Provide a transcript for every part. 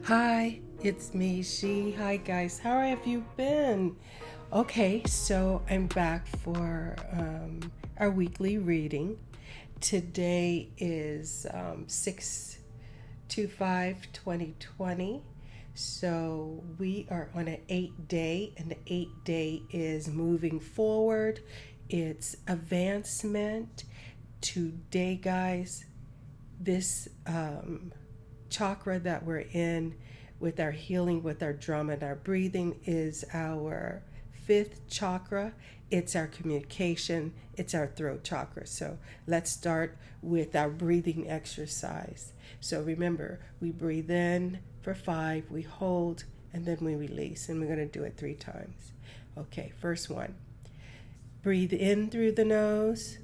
Hi, it's me, she. Hi, guys. How have you been? Okay, so I'm back for our weekly reading. Today is 6/25/2020. So we are on an 8-day, and the 8-day is moving forward. It's advancement. Today, guys, this chakra that we're in with our healing, with our drum and our breathing is our fifth chakra. It's our communication. It's our throat chakra. So let's start with our breathing exercise. So remember, we breathe in for 5, we hold, and then we release. And we're going to do it 3 times. Okay, first one. Breathe in through the nose.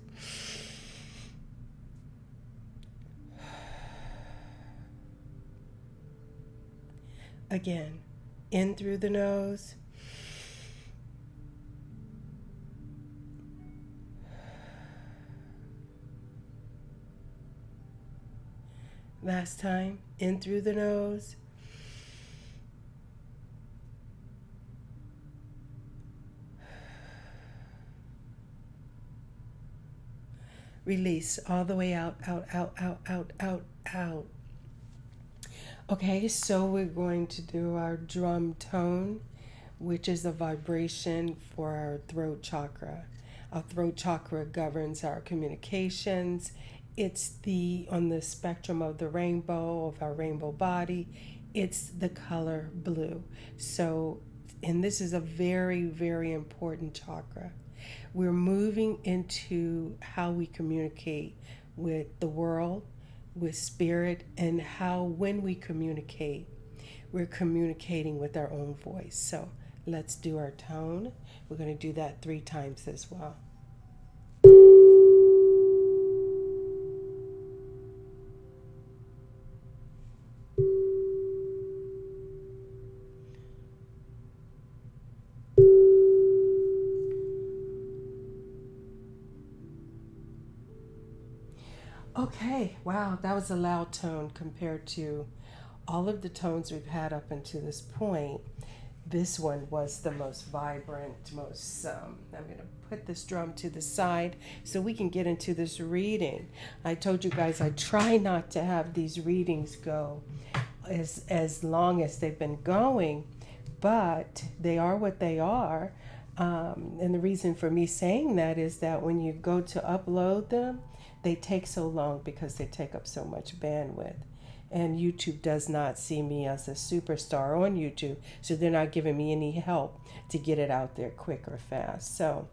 Again, in through the nose. Last time, in through the nose. Release all the way out, out, out, out, out, out, out. Okay, so we're going to do our drum tone, which is a vibration for our throat chakra. Our throat chakra governs our communications. It's on the spectrum of the rainbow, of our rainbow body. It's the color blue. So, and this is a very, very important chakra. We're moving into how we communicate with the world, with spirit, and how when we communicate, we're communicating with our own voice. So let's do our tone. We're going to do that 3 times as well. Okay, wow, that was a loud tone compared to all of the tones we've had up until this point. This one was the most vibrant, I'm going to put this drum to the side so we can get into this reading. I told you guys I try not to have these readings go as long as they've been going, but they are what they are. And the reason for me saying that is that when you go to upload them, they take so long because they take up so much bandwidth. And YouTube does not see me as a superstar on YouTube, so they're not giving me any help to get it out there quick or fast. So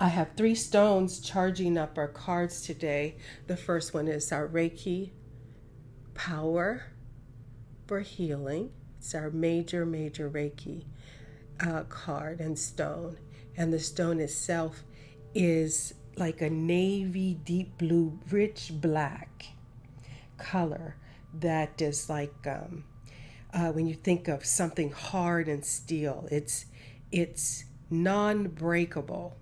I have 3 stones charging up our cards today. The first one is our Reiki power for healing. It's our major Reiki card and stone. And the stone itself is like a navy, deep blue, rich black color that is like when you think of something hard and steel, it's non-breakable.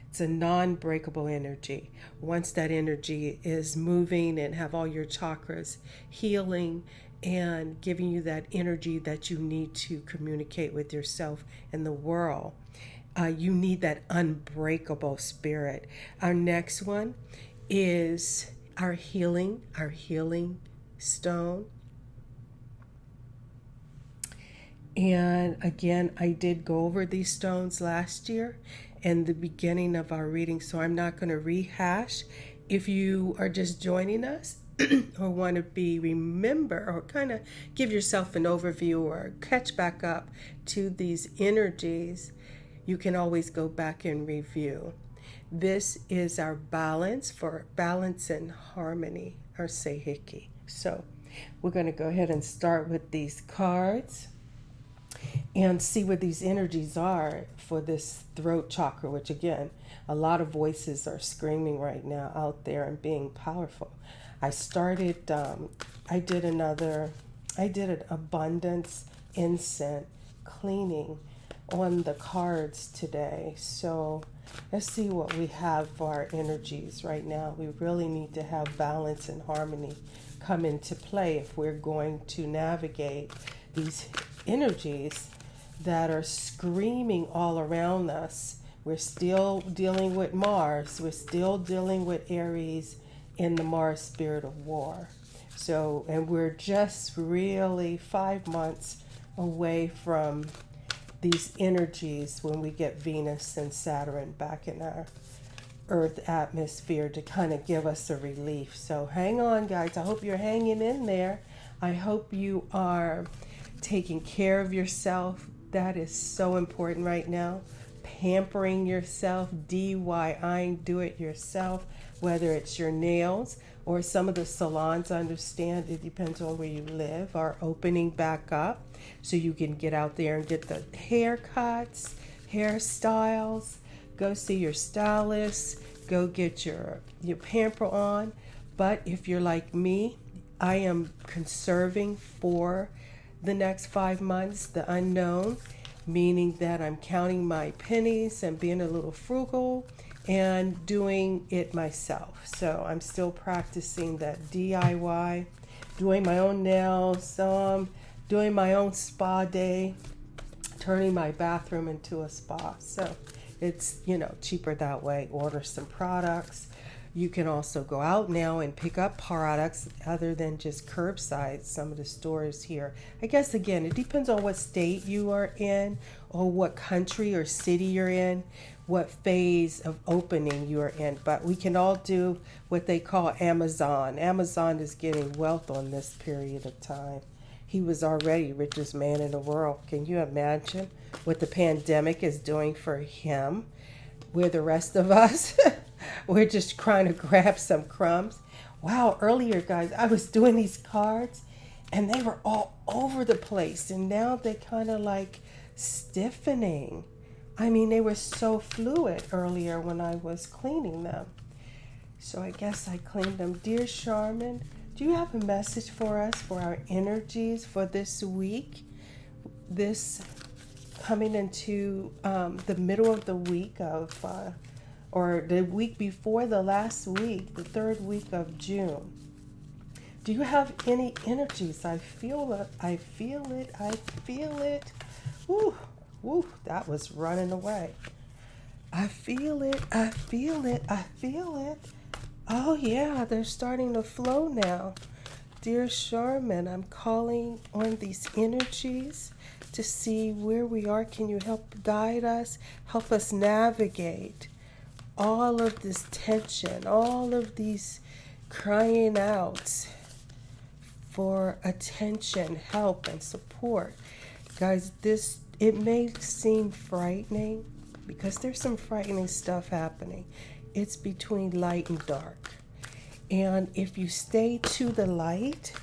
It's a non-breakable energy. Once that energy is moving and have all your chakras healing and giving you that energy that you need to communicate with yourself and the world, you need that unbreakable spirit. Our next one is our healing stone. And again, I did go over these stones last year in the beginning of our reading, so I'm not going to rehash. If you are just joining us or want to remember or kind of give yourself an overview or catch back up to these energies, you can always go back and review. This is our balance for balance and harmony, our Seihiki. So we're going to go ahead and start with these cards and see what these energies are for this throat chakra, which again, a lot of voices are screaming right now out there and being powerful. I did an abundance incense cleaning on the cards today. So let's see what we have for our energies right now. We really need to have balance and harmony come into play if we're going to navigate these energies that are screaming all around us. We're still dealing with Mars. We're still dealing with Aries in the Mars spirit of war. So, and we're just really 5 months away from these energies when we get Venus and Saturn back in our Earth atmosphere to kind of give us a relief. So hang on, guys. I hope you're hanging in there. I hope you are taking care of yourself. That is so important right now. Pampering yourself, DIYing, do it yourself, whether it's your nails or some of the salons, I understand it depends on where you live, are opening back up so you can get out there and get the haircuts, hairstyles, go see your stylist, go get your pamper on. But if you're like me, I am conserving for the next 5 months, the unknown, meaning that I'm counting my pennies and being a little frugal and doing it myself. So I'm still practicing that DIY, doing my own nails, doing my own spa day, turning my bathroom into a spa. So it's, cheaper that way. Order some products. You can also go out now and pick up products other than just curbside. Some of the stores here, I guess, again, it depends on what state you are in or what country or city you're in, what phase of opening you're in. But we can all do what they call Amazon. Amazon is getting wealth on this period of time. He was already richest man in the world. Can you imagine what the pandemic is doing for him? We're the rest of us. We're just trying to grab some crumbs. Wow, earlier, guys, I was doing these cards and they were all over the place. And now they're kind of like stiffening. I mean, they were so fluid earlier when I was cleaning them. So I guess I cleaned them. Dear Charmin, do you have a message for us for our energies for this week? This coming into the middle of the week of, or the week before the last week, the third week of June. Do you have any energies? I feel it. I feel it. I feel it. Woo, woo, that was running away. I feel it. I feel it. I feel it. Oh yeah, they're starting to flow now. Dear Charmin, I'm calling on these energies to see where we are. Can you help guide us? Help us navigate all of this tension, all of these crying out for attention, help, and support. Guys, it may seem frightening because there's some frightening stuff happening. It's between light and dark. And if you stay to the light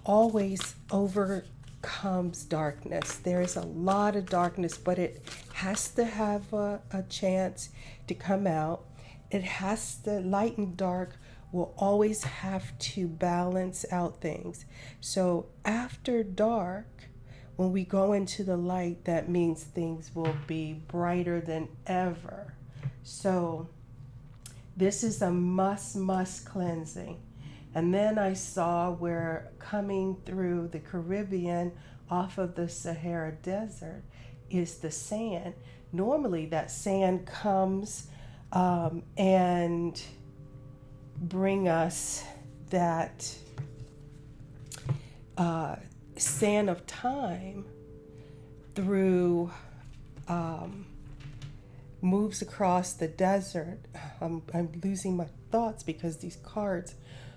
always overcomes darkness. There is a lot of darkness, but it has to have a chance to come out. Light and dark will always have to balance out things. So after dark, when we go into the light, that means things will be brighter than ever. So this is a must cleansing. And then I saw where coming through the Caribbean off of the Sahara Desert is the sand. Normally that sand comes and bring us that sand of time through moves across the desert. I'm losing my thoughts because these cards,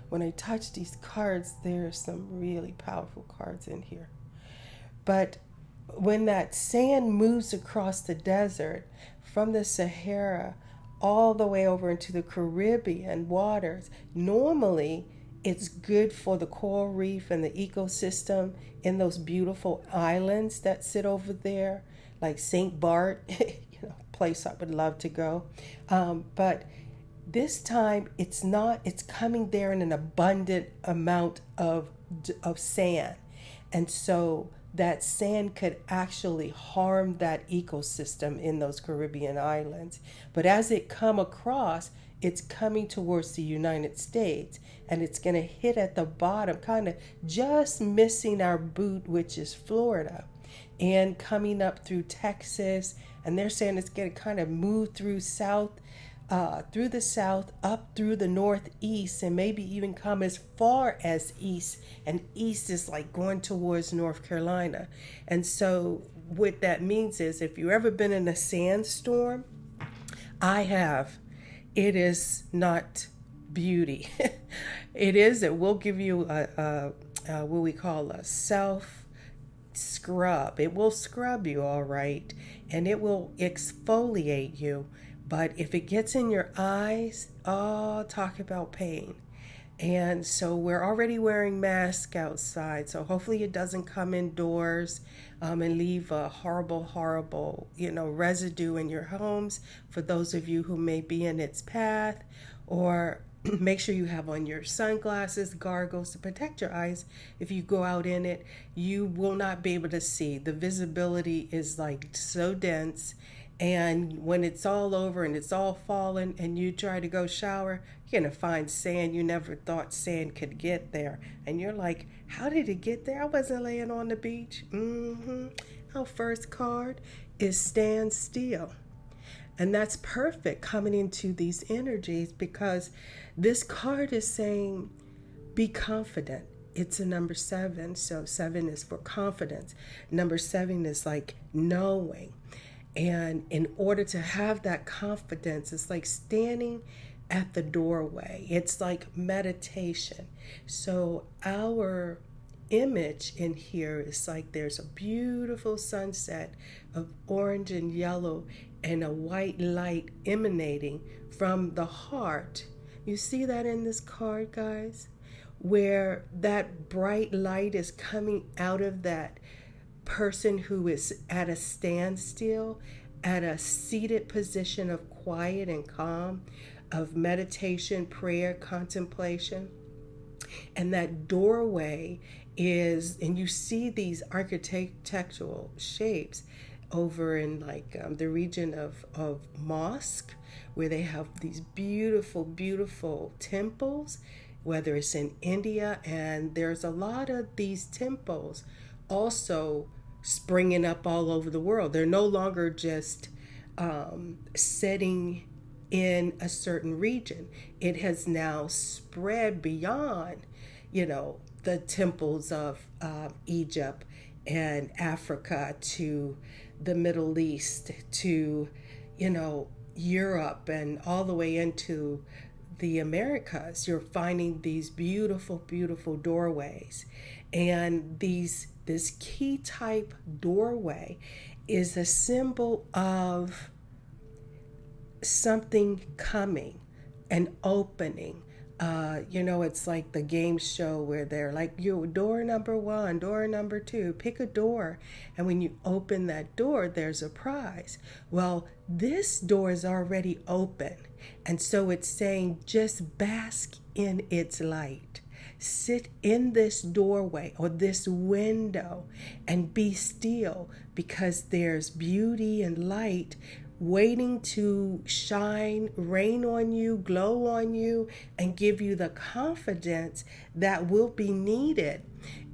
when I touch these cards, there's some really powerful cards in here. But when that sand moves across the desert from the Sahara all the way over into the Caribbean waters, normally it's good for the coral reef and the ecosystem in those beautiful islands that sit over there, like St. Bart, place I would love to go. But this time it's not, it's coming there in an abundant amount of sand. And so that sand could actually harm that ecosystem in those Caribbean islands. But as it come across, it's coming towards the United States, and it's going to hit at the bottom, kind of just missing our boot, which is Florida, and coming up through Texas. And they're saying it's going to kind of move through through the south, up through the northeast, and maybe even come as far as east. And east is like going towards North Carolina. And so what that means is, if you've ever been in a sandstorm, I have. It is not beauty. It will give you a what we call a self scrub. It will scrub you all right, and it will exfoliate you. But if it gets in your eyes, oh, talk about pain. And so we're already wearing masks outside. So hopefully it doesn't come indoors and leave a horrible, horrible, residue in your homes for those of you who may be in its path. Or make sure you have on your sunglasses, goggles to protect your eyes. If you go out in it, you will not be able to see. The visibility is like so dense. And when it's all over and it's all fallen and you try to go shower, you're going to find sand you never thought sand could get there. And you're like, how did it get there? I wasn't laying on the beach. Our first card is stand still. And that's perfect coming into these energies, because this card is saying, be confident. It's a number 7. So 7 is for confidence. Number 7 is like knowing. And in order to have that confidence, it's like standing at the doorway. It's like meditation. So our image in here is like there's a beautiful sunset of orange and yellow and a white light emanating from the heart. You see that in this card, guys? Where that bright light is coming out of that person who is at a standstill, at a seated position of quiet and calm, of meditation, prayer, contemplation. And that doorway is, and you see these architectural shapes over in like the region of mosque, where they have these beautiful, beautiful temples, whether it's in India. And there's a lot of these temples also springing up all over the world. They're no longer just setting in a certain region. It has now spread beyond, the temples of Egypt and Africa to the Middle East to, Europe and all the way into the Americas. You're finding these beautiful, beautiful doorways. And this key type doorway is a symbol of something coming, an opening. It's like the game show where they're like, you door number 1, door number 2, pick a door. And when you open that door, there's a prize. Well, this door is already open. And so it's saying, just bask in its light. Sit in this doorway or this window and be still, because there's beauty and light waiting to shine, rain on you, glow on you, and give you the confidence that will be needed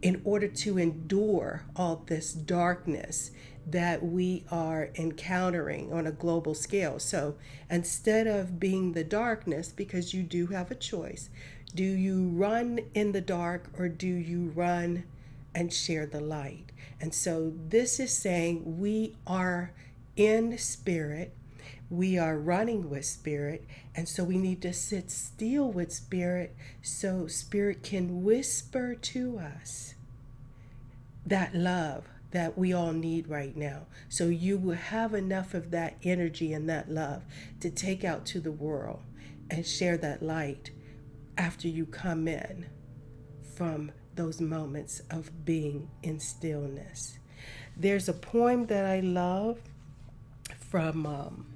in order to endure all this darkness that we are encountering on a global scale. So instead of being the darkness, because you do have a choice, do you run in the dark or do you run and share the light? And so this is saying we are in spirit, we are running with spirit, and so we need to sit still with spirit so spirit can whisper to us that love that we all need right now. So you will have enough of that energy and that love to take out to the world and share that light after you come in from those moments of being in stillness. There's a poem that I love from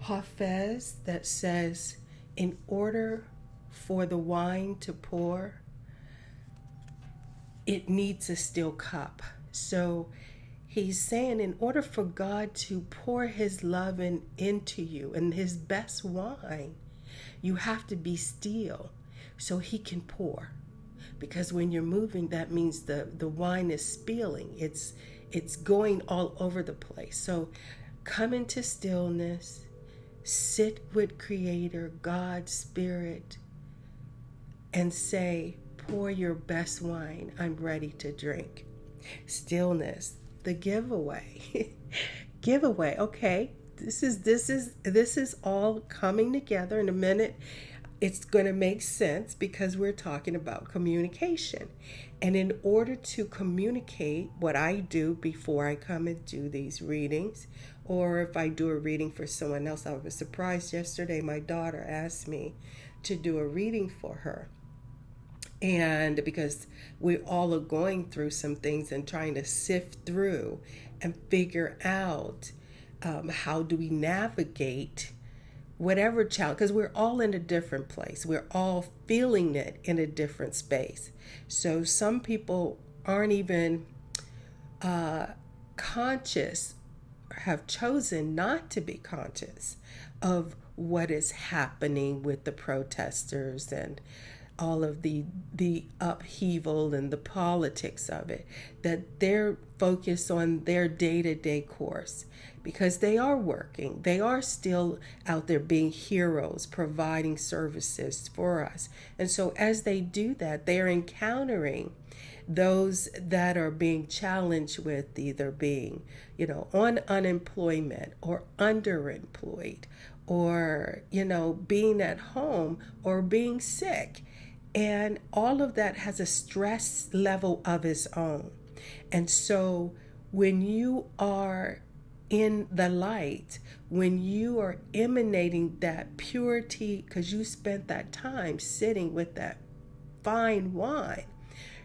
Hafez that says, in order for the wine to pour, it needs a still cup. So he's saying in order for God to pour his love into you and his best wine, you have to be still so he can pour. Because when you're moving, that means the wine is spilling. It's going all over the place. So come into stillness, sit with Creator, God, Spirit, and say, pour your best wine. I'm ready to drink. Stillness, the giveaway. Giveaway. Okay. This is all coming together in a minute. It's going to make sense because we're talking about communication. And in order to communicate what I do before I come and do these readings, or if I do a reading for someone else, I was surprised yesterday my daughter asked me to do a reading for her. And because we all are going through some things and trying to sift through and figure out how do we navigate whatever challenge, because we're all in a different place. We're all feeling it in a different space. So some people aren't even conscious, or have chosen not to be conscious of what is happening with the protesters and all of the upheaval and the politics of it, that they're focused on their day-to-day course, because they are working. They are still out there being heroes, providing services for us. And so as they do that, they're encountering those that are being challenged with either being, on unemployment or underemployed, or, being at home or being sick. And all of that has a stress level of its own. And so when you are in the light, when you are emanating that purity, because you spent that time sitting with that fine wine,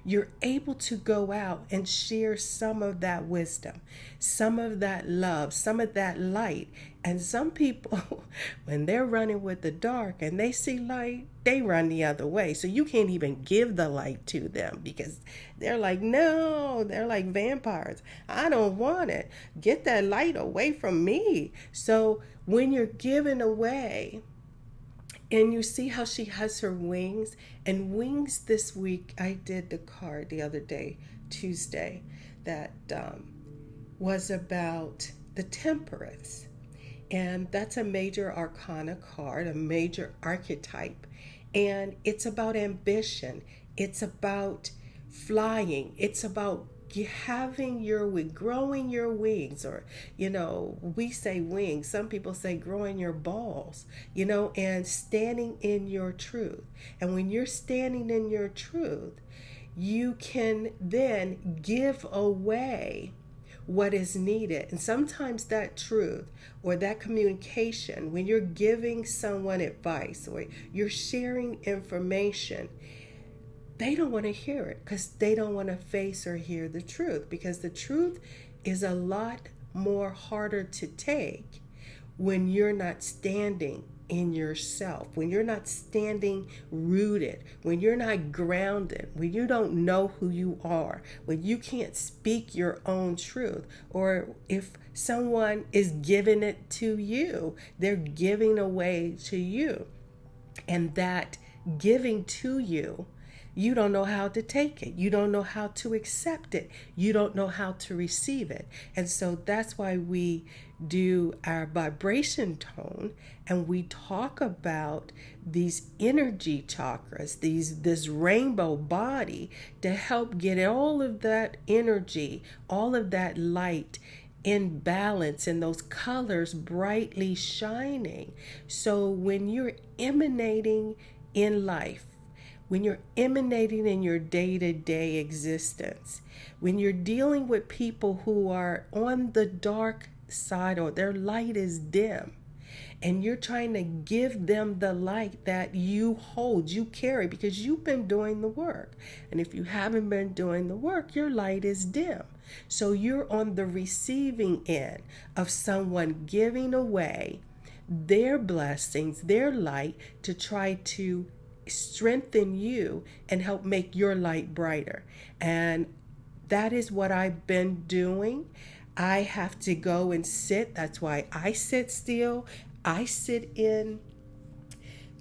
you're able to go out and share some of that wisdom, some of that love, some of that light. And some people, when they're running with the dark and they see light, they run the other way. So you can't even give the light to them because they're like, no, they're like vampires. I don't want it. Get that light away from me. So when you're giving away, and you see how she has her wings, and wings this week, I did the card the other day, Tuesday, that was about the temperance. And that's a major arcana card, a major archetype. And it's about ambition. It's about flying. It's about growing your wings, or we say wings, some people say growing your balls, and standing in your truth. And when you're standing in your truth, you can then give away what is needed. And sometimes that truth or that communication, when you're giving someone advice or you're sharing information, they don't want to hear it because they don't want to face or hear the truth, because the truth is a lot more harder to take when you're not standing in yourself, when you're not standing rooted, when you're not grounded, when you don't know who you are, when you can't speak your own truth, or if someone is giving it to you, they're giving away to you. And that giving to you, you don't know how to take it. You don't know how to accept it. You don't know how to receive it. And so that's why we do our vibration tone, and we talk about these energy chakras, this rainbow body, to help get all of that energy, all of that light in balance, and those colors brightly shining. So when you're emanating in life, when you're emanating in your day-to-day existence, when you're dealing with people who are on the dark side or their light is dim, and you're trying to give them the light that you hold, you carry, because you've been doing the work. And if you haven't been doing the work, your light is dim. So you're on the receiving end of someone giving away their blessings, their light, to try to strengthen you and help make your light brighter. And that is what I've been doing. I have to go and sit. That's why I sit still. I sit in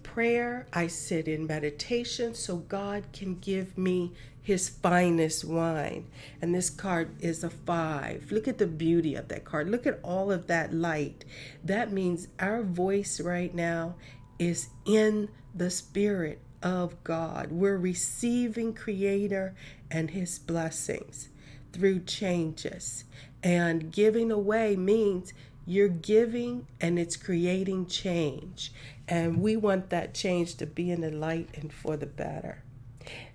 prayer. I sit in meditation so God can give me his finest wine. And this card is a 5. Look at the beauty of that card. Look at all of that light. That means our voice right now is in the spirit of God. We're receiving Creator and his blessings through changes. And giving away means you're giving and it's creating change. And we want that change to be in the light and for the better.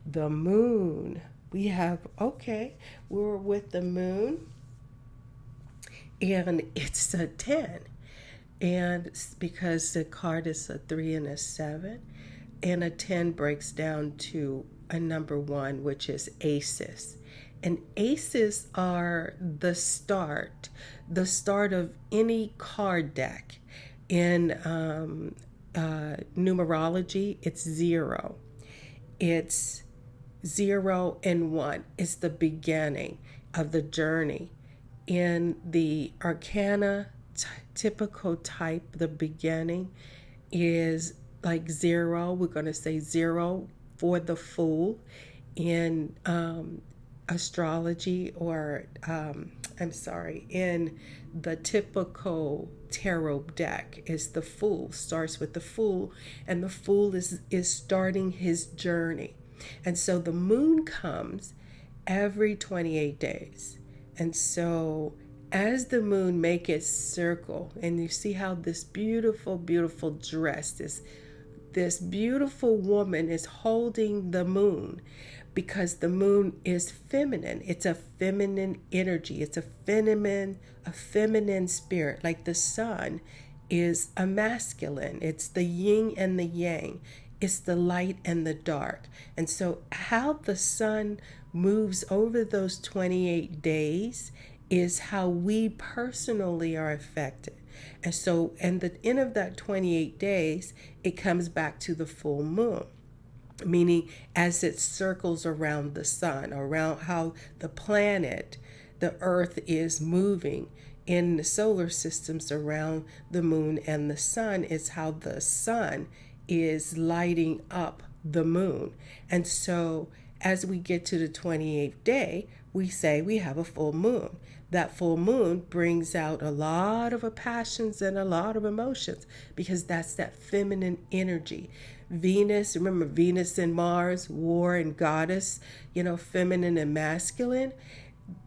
The moon, we're with the moon, and it's a 10. And because the card is a 3 and a 7, and a 10 breaks down to a number 1, which is aces. And aces are the start of any card deck. In numerology, it's 0. It's 0 and 1. It's the beginning of the journey. In the arcana typical type, the beginning is like 0. We're going to say 0 for the Fool. In astrology, or in the typical tarot deck, is the Fool. Starts with the Fool, and the Fool is starting his journey. And so the moon comes every 28 days. And so as the moon makes its circle, and you see how this beautiful, beautiful dress, this beautiful woman is holding the moon, because the moon is feminine. It's a feminine energy. It's a feminine spirit. Like the sun is a masculine. It's the yin and the yang. It's the light and the dark. And so how the sun moves over those 28 days is how we personally are affected. And so at the end of that 28 days, it comes back to the full moon. Meaning as it circles around the sun, around how the planet, the earth, is moving in the solar systems around the moon and the sun, is how the sun is lighting up the moon. And so as we get to the 28th day, we say we have a full moon. That full moon brings out a lot of passions and a lot of emotions, because that's that feminine energy. Venus, remember Venus and Mars, war and goddess, feminine and masculine.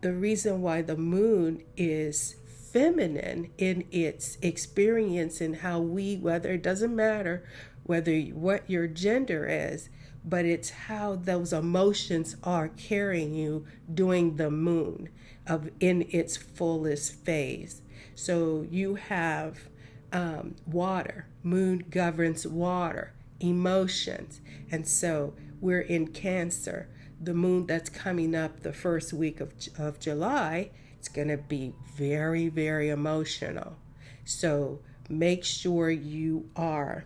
The reason why the moon is feminine in its experience and how whether it doesn't matter what your gender is, but it's how those emotions are carrying you during the moon in its fullest phase. So you have water. Moon governs water, emotions. And so we're in Cancer. The moon that's coming up the first week of July, it's going to be very, very emotional. So make sure you are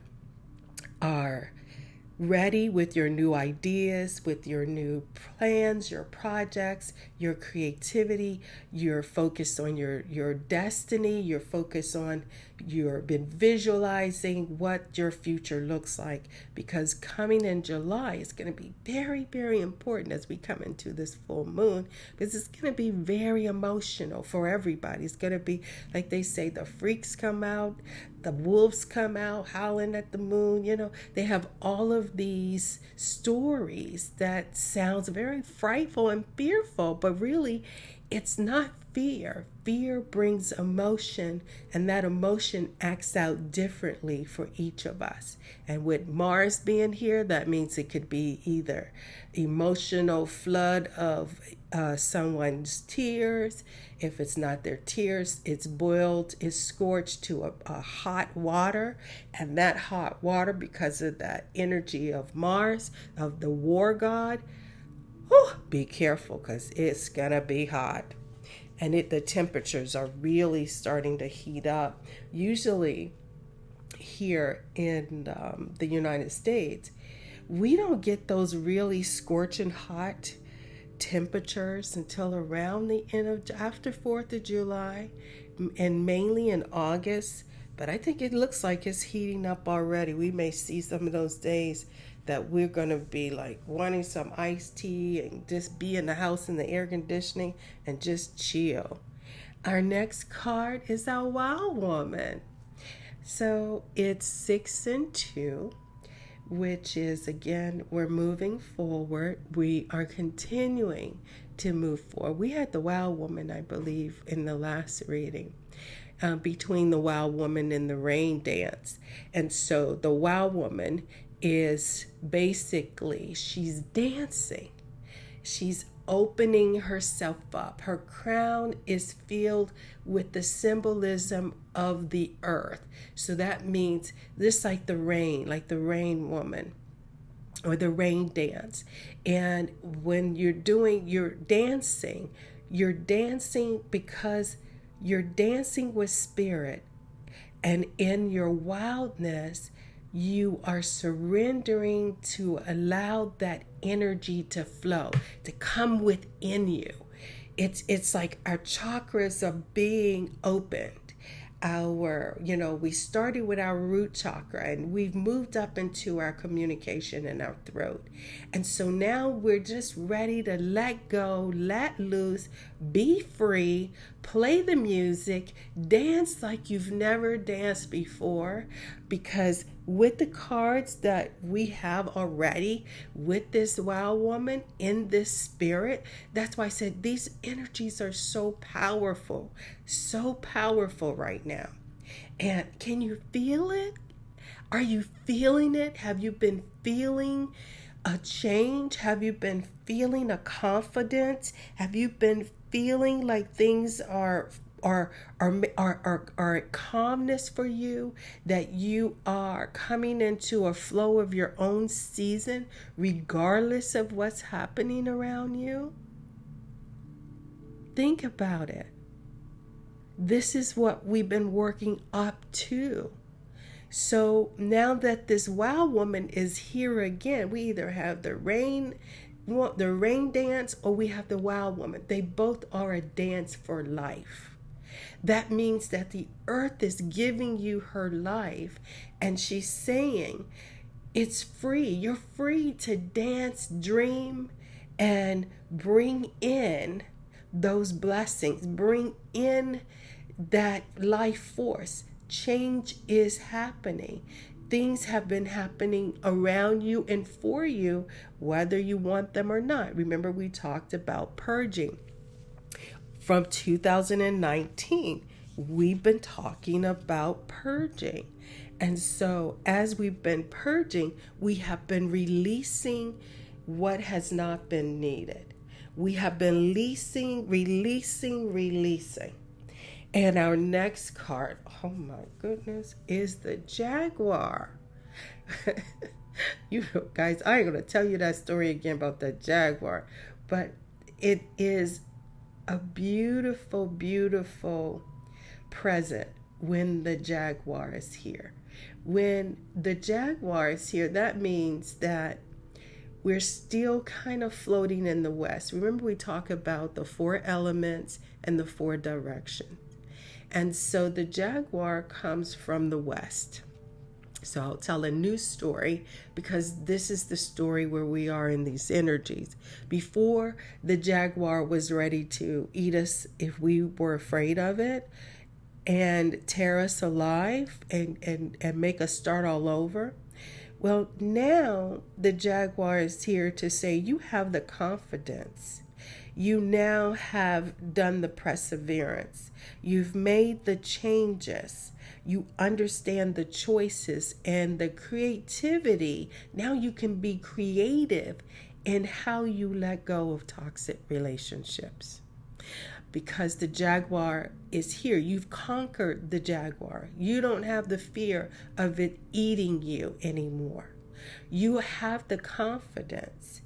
ready with your new ideas, with your new plans, your projects, your creativity. You're focused on your destiny. You're focused on, you've been visualizing what your future looks like, because coming in July is going to be very, very important as we come into this full moon, because it's going to be very emotional for everybody. It's going to be, like they say, the freaks come out, the wolves come out howling at the moon. They have all of these stories that sounds very frightful and fearful, but really it's not fear. Fear brings emotion, and that emotion acts out differently for each of us. And with Mars being here, that means it could be either emotional flood of someone's tears. If it's not their tears, it's boiled, it's scorched to a hot water. And that hot water, because of that energy of Mars, of the war god, be careful, because it's gonna be hot. And the temperatures are really starting to heat up. Usually here in the United States, we don't get those really scorching hot temperatures until around the end of after 4th of July and mainly in August. But I think it looks like it's heating up already. We may see some of those days that we're going to be like wanting some iced tea and just be in the house in the air conditioning and just chill. Our next card is our Wild Woman. So it's 6 and 2, which is, again, we're moving forward. We are continuing to move forward. We had the Wild Woman, I believe, in the last reading, between the Wild Woman and the Rain Dance. And so the Wild Woman is basically, she's dancing. She's opening herself up. Her crown is filled with the symbolism of the earth. So that means this, like the rain woman or the rain dance. And when you're dancing because you're dancing with spirit. And in your wildness, you are surrendering to allow that energy to flow, to come within you. It's like our chakras are being opened. We started with our root chakra and we've moved up into our communication and our throat. And so now we're just ready to let go, let loose, be free, play the music, dance like you've never danced before. Because with the cards that we have already with this Wild Woman in this spirit, that's why I said these energies are so powerful right now. And can you feel it? Are you feeling it? Have you been feeling a change? Have you been feeling a confidence? Have you been feeling like things are calmness for you, that you are coming into a flow of your own season regardless of what's happening around you? Think about it. This is what we've been working up to. So now that this Wild Woman is here again, we either have the rain dance or we have the Wild Woman. They both are a dance for life. That means that the earth is giving you her life, and she's saying it's free. You're free to dance, dream, and bring in those blessings. Bring in that life force. Change is happening. Things have been happening around you and for you, whether you want them or not. Remember, we talked about purging. From 2019, we've been talking about purging. And so as we've been purging, we have been releasing what has not been needed. We have been releasing. And our next card, oh my goodness, is the Jaguar. Guys, I ain't going to tell you that story again about the Jaguar, but it is a beautiful, beautiful present when the Jaguar is here. When the Jaguar is here, that means that we're still kind of floating in the West. Remember, we talk about the 4 elements and the 4 directions. And so the Jaguar comes from the West. So I'll tell a new story because this is the story where we are in these energies. Before, the Jaguar was ready to eat us if we were afraid of it and tear us alive and make us start all over. Well, now the Jaguar is here to say you have the confidence. You now have done the perseverance. You've made the changes. You understand the choices and the creativity. Now you can be creative in how you let go of toxic relationships. Because the Jaguar is here. You've conquered the Jaguar. You don't have the fear of it eating you anymore. You have the confidence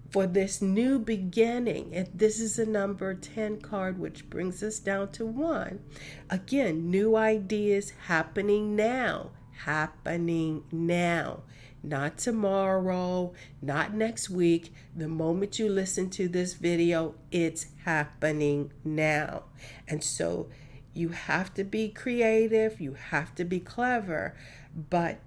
for this new beginning. And this is a number 10 card, which brings us down to 1. Again, new ideas happening now. not tomorrow, not next week. The moment you listen to this video, it's happening now. And so you have to be creative, you have to be clever, but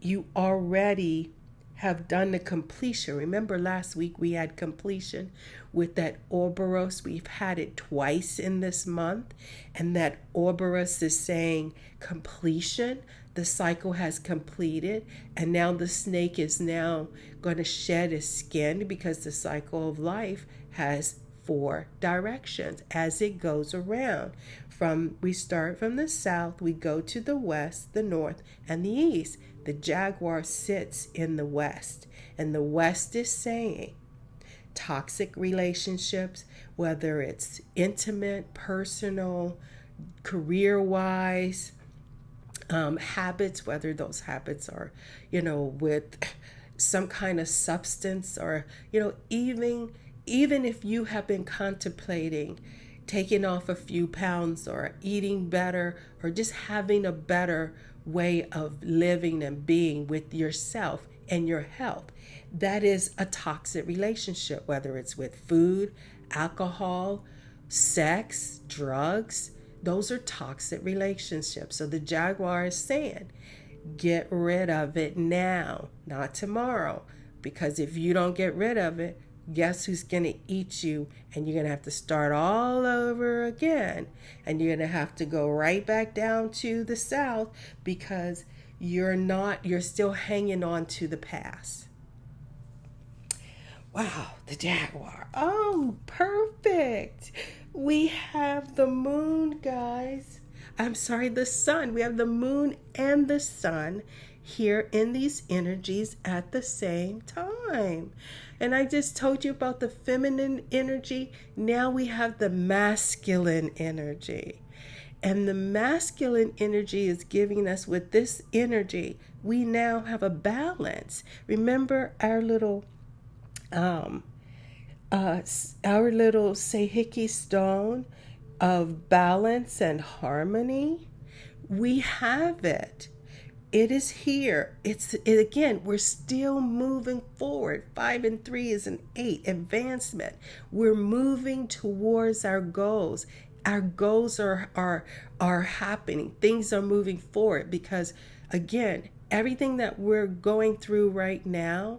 you already have done the completion. Remember last week we had completion with that Ouroboros. We've had it twice in this month, and that Ouroboros is saying completion. The cycle has completed, and now the snake is now going to shed its skin, because the cycle of life has 4 directions as it goes around. We start from the south, we go to the west, the north, and the east. The jaguar sits in the west, and the west is saying toxic relationships, whether it's intimate, personal, career-wise, habits, whether those habits are, with some kind of substance, or, even if you have been contemplating taking off a few pounds, or eating better, or just having a better way of living and being with yourself and your health. That is a toxic relationship, whether it's with food, alcohol, sex, drugs. Those are toxic relationships. So the jaguar is saying, get rid of it now, not tomorrow. Because if you don't get rid of it, guess who's going to eat you? And you're going to have to start all over again. And you're going to have to go right back down to the south, because you're still hanging on to the past. Wow, the jaguar. Oh, perfect. We have the moon, guys. I'm sorry, the sun. We have the moon and the sun here in these energies at the same time. And I just told you about the feminine energy. Now we have the masculine energy. And the masculine energy is giving us, with this energy, we now have a balance. Remember our little Sahiki stone of balance and harmony? We have it. It is here. Again, we're still moving forward. 5 and 3 is an 8, advancement. We're moving towards our goals. Our goals are happening. Things are moving forward, because, again, everything that we're going through right now,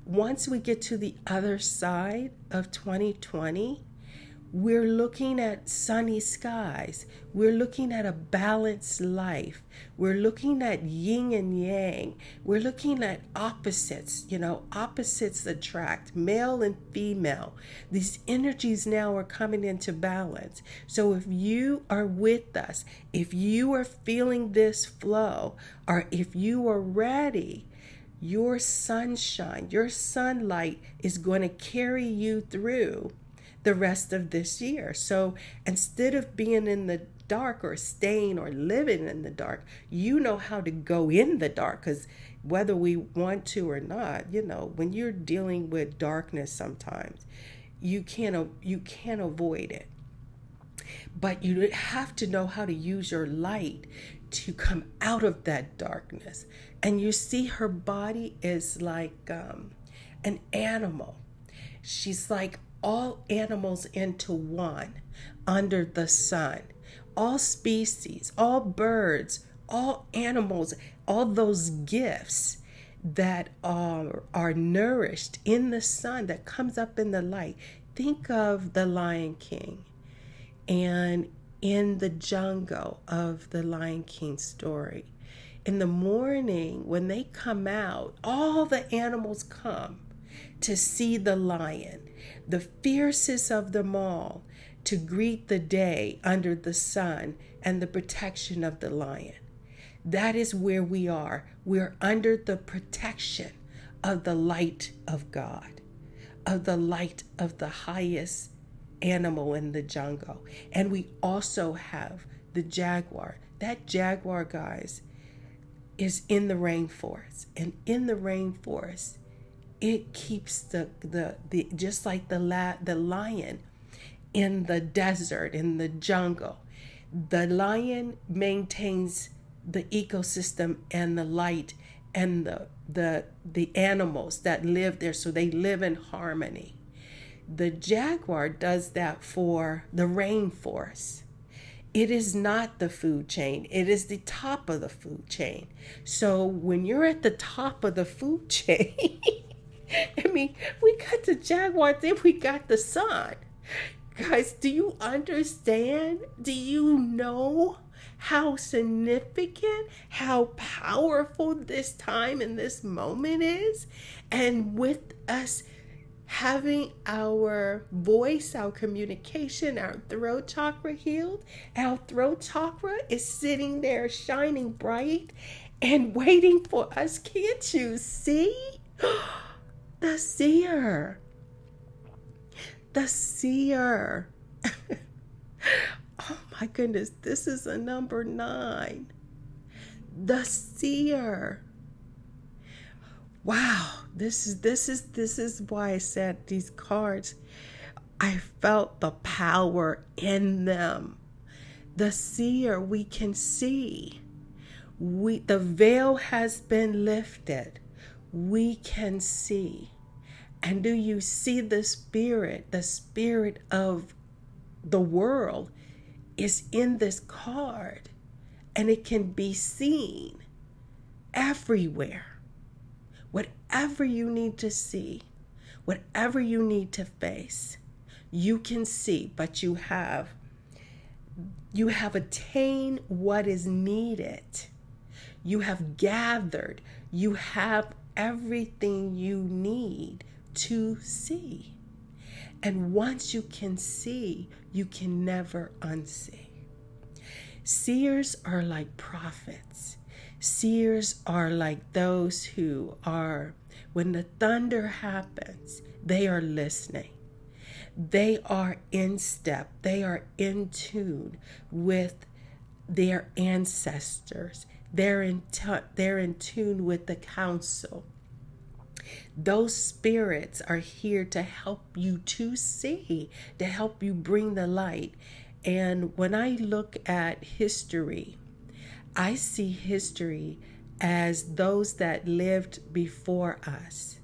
once we get to the other side of 2020, we're looking at sunny skies. We're looking at a balanced life. We're looking at yin and yang. We're looking at opposites. Opposites attract, male and female. These energies now are coming into balance. So if you are with us, if you are feeling this flow, or if you are ready, your sunshine, your sunlight is going to carry you through the rest of this year. So instead of being in the dark, or staying or living in the dark, you know how to go in the dark, because whether we want to or not, when you're dealing with darkness, sometimes you can't avoid it. But you have to know how to use your light to come out of that darkness. And you see, her body is like an animal. She's like all animals into one under the sun. All species, all birds, all animals, all those gifts that are nourished in the sun, that comes up in the light. Think of the Lion King, and in the jungle of the Lion King story, in the morning when they come out, all the animals come to see the lion, the fiercest of them all, to greet the day under the sun and the protection of the lion. That is where we are. We're under the protection of the light of God, of the light of the highest animal in the jungle. And we also have the jaguar. That jaguar, guys, is in the rainforest. And in the rainforest, it keeps the just like the lion in the desert, in the jungle. The lion maintains the ecosystem and the light and the animals that live there, so they live in harmony. The jaguar does that for the rainforest. It is not the food chain. It is the top of the food chain. So when you're at the top of the food chain, I mean, we got the jaguar, then we got the sun. Guys, do you understand? Do you know how significant, how powerful this time and this moment is? And with us having our voice, our communication, our throat chakra healed, our throat chakra is sitting there shining bright and waiting for us. Can't you see? The seer. The seer. Oh my goodness, this is a number 9. The seer. Wow, this is why I said these cards, I felt the power in them. The seer, we can see. The veil has been lifted. We can see. And do you see the spirit? The spirit of the world is in this card, and it can be seen everywhere. Whatever you need to see, whatever you need to face, you can see, but you have attained what is needed. You have gathered, you have everything you need to see. And once you can see, you can never unsee. Seers are like prophets. Seers are like those who are, when the thunder happens, they are listening. They are in step. They are in tune with their ancestors. They're in tune with the council. Those spirits are here to help you to see, to help you bring the light. And when I look at history, I see history as those that lived before us.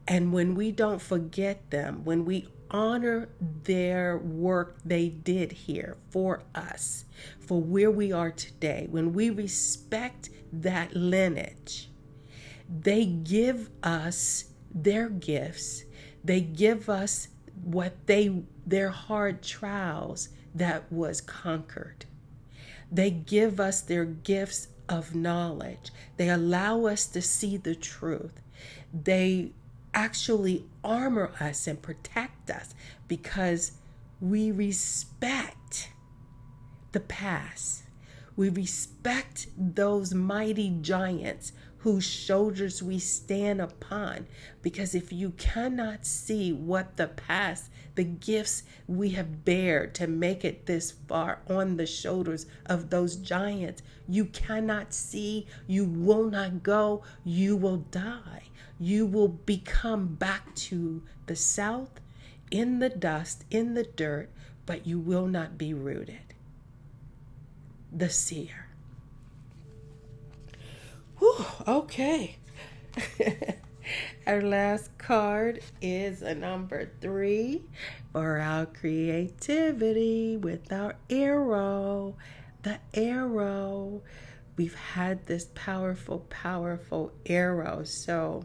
And when we don't forget them, when we honor their work they did here for us, for where we are today, when we respect that lineage, they give us their gifts. They give us their hard trials that was conquered. They give us their gifts of knowledge. They allow us to see the truth. They actually armor us and protect us because we respect the past. We respect those mighty giants whose shoulders we stand upon. Because if you cannot see what the past, the gifts we have bared to make it this far on the shoulders of those giants, you cannot see, you will not go, you will die. You will become back to the south, in the dust, in the dirt, but you will not be rooted. The seer. Whew, okay. Our last card is a number 3 for our creativity with our arrow. The arrow. We've had this powerful, powerful arrow. So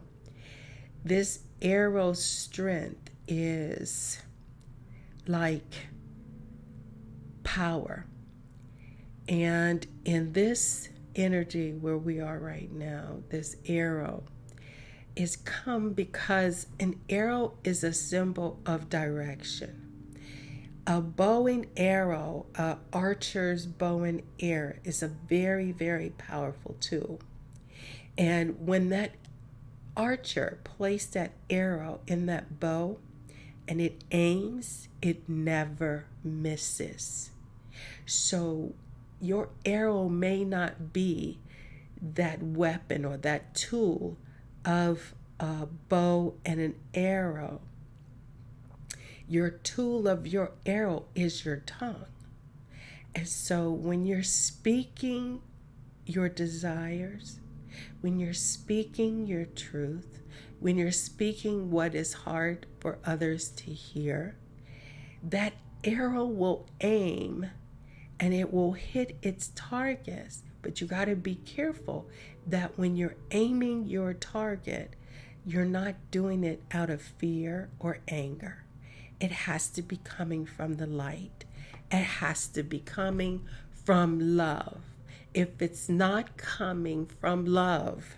this arrow's strength is like power. And in this energy where we are right now, this arrow is come because an arrow is a symbol of direction. A bow and arrow, archer's bow and arrow is a very, very powerful tool. And when that archer placed that arrow in that bow and it aims, it never misses. So your arrow may not be that weapon or that tool of a bow and an arrow. Your tool of your arrow is your tongue. And so when you're speaking your desires, when you're speaking your truth, when you're speaking what is hard for others to hear, that arrow will aim and it will hit its targets. But you got to be careful that when you're aiming your target, you're not doing it out of fear or anger. It has to be coming from the light. It has to be coming from love. If it's not coming from love,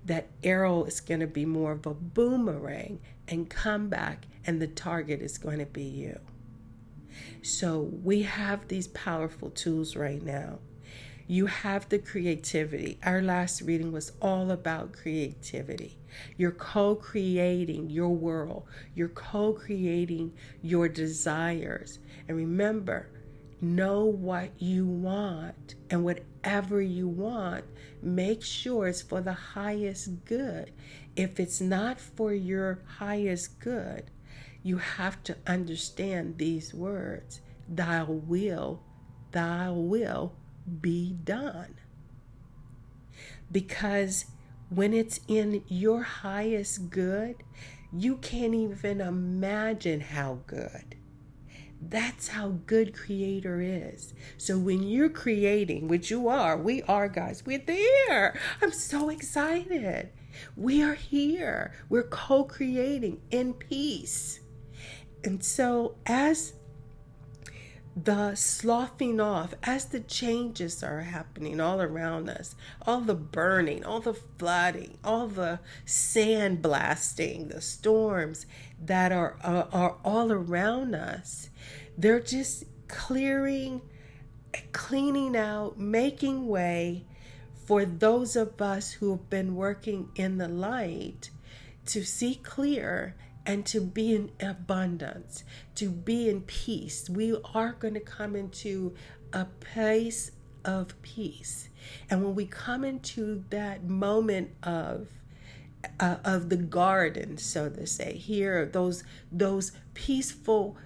that arrow is going to be more of a boomerang and come back, and the target is going to be you. So we have these powerful tools right now. You have the creativity. Our last reading was all about creativity. You're co-creating your world. You're co-creating your desires. And remember, know what you want. And whatever you want, make sure it's for the highest good. If it's not for your highest good, you have to understand these words. Thy will be done. Because when it's in your highest good, you can't even imagine how good. That's how good Creator is. So when you're creating, which you are, we are, guys, we're there. I'm so excited. We are here. We're co-creating in peace. And so as the sloughing off, as the changes are happening all around us, all the burning, all the flooding, all the sand blasting, the storms that are all around us, they're just cleaning out, making way for those of us who have been working in the light to see clear and to be in abundance, to be in peace. We are going to come into a place of peace. And when we come into that moment of the garden, so to say, here, those peaceful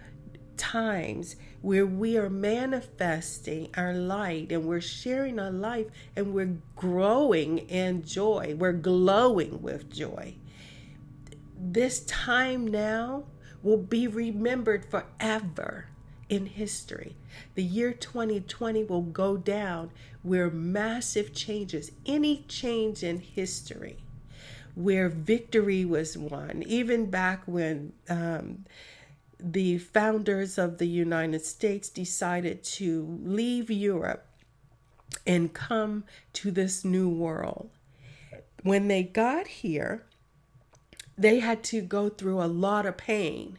times where we are manifesting our light and we're sharing our life and we're growing in joy, we're glowing with joy. This time now will be remembered forever in history. The year 2020 will go down where massive changes, any change in history, where victory was won, even back when the founders of the United States decided to leave Europe and come to this new world. When they got here, they had to go through a lot of pain,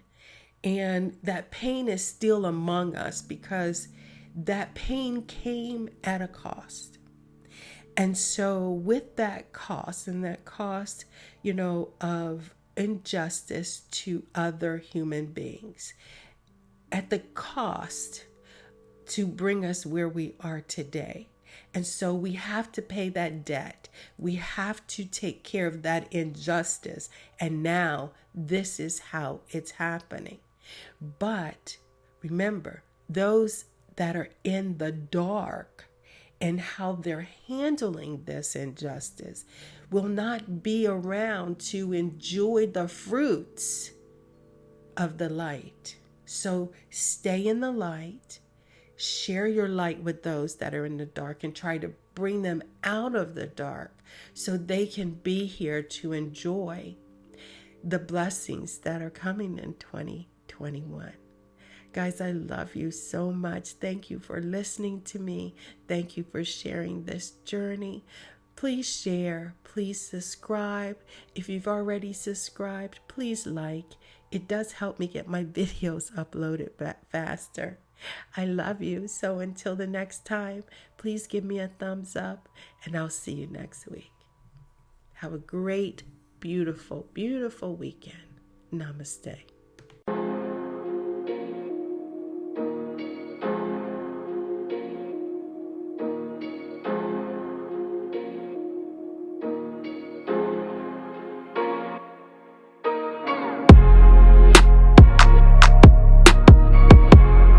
and that pain is still among us because that pain came at a cost. And so with that cost, and that cost, of injustice to other human beings, at the cost to bring us where we are today. And so we have to pay that debt. We have to take care of that injustice. And now this is how it's happening. But remember, those that are in the dark and how they're handling this injustice will not be around to enjoy the fruits of the light. So stay in the light. Share your light with those that are in the dark and try to bring them out of the dark so they can be here to enjoy the blessings that are coming in 2021. Guys, I love you so much. Thank you for listening to me. Thank you for sharing this journey. Please share. Please subscribe. If you've already subscribed, please like. It does help me get my videos uploaded back faster. I love you. So until the next time, please give me a thumbs up and I'll see you next week. Have a great, beautiful, beautiful weekend. Namaste.